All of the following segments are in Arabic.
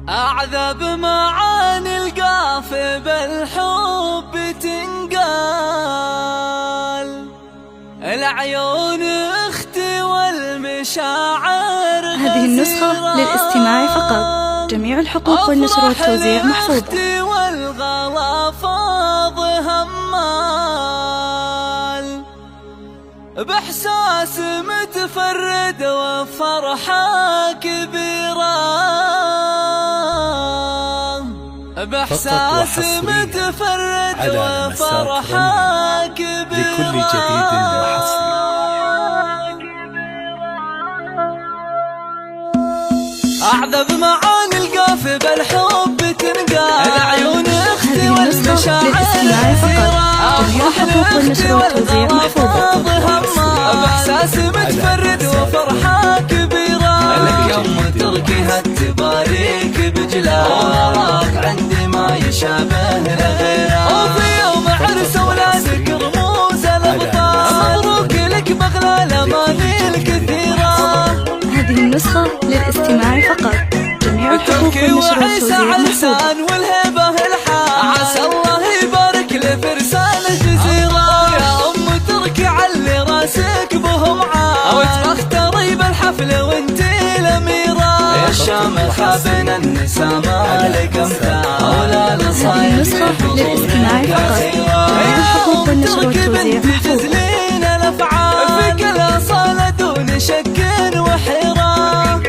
أعذب معاني القافي بالحب تنقال، العيون اختي والمشاعر هذه النسخة للاستماع فقط. جميع الحقوق والنشر والتوزيع محفوظة. والغلا فاض همال، بإحساس متفرد وفرحة كبيرة، بإحساس متفرد وفرحة كبيرة لكل جديد وحصري. أعذب معاني القافي بالحب تنقال، العيون اختي والمشاعر جميع الحقوق والنشر والتوزيع محفوظة. بإحساس متفرد وفرحة كبيرة، لك يوم تركي هالتباريك بجلالك، عندي ما يشابه لغيرك، وفي يوم عرس ولادك رموز الأبطال، مبروك لك بغلى الأماني الكثيرة. هذه النسخة للاستماع فقط. جميع الحقوق والنشر والتوزيع محفوظة. والهبة الحال، عسى الله يبارك لفرسان الجزيرة، يا أم تركي علي راسك بهم عال، وتختاري بالحفل وانتي الأميرة، يا الشام خابن النساء مالك امثال، ولا هذه النسخة للاستماع فقط. جميع الحقوق والنشر والتوزيع محفوظة. في كل أصالة دون شك وحيرة،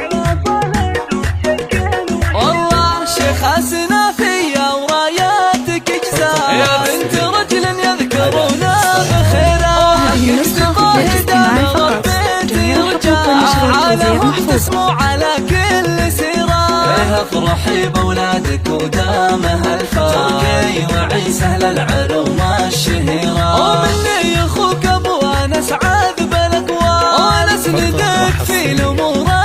والله شيخ سنافية وراياتك اجزاء، يا بنت رجل يذكرونه بخيره، هذه النسخة للاستماع فقط. جميع الحقوق والنشر والتوزيع محفوظة. على كل سيرة، افرحي بولادك ودامها الفرقي، وعيسى للعلوم الشهيرة، ومني اخوك ابو انس عذب الاقوال، ونسندك في الامور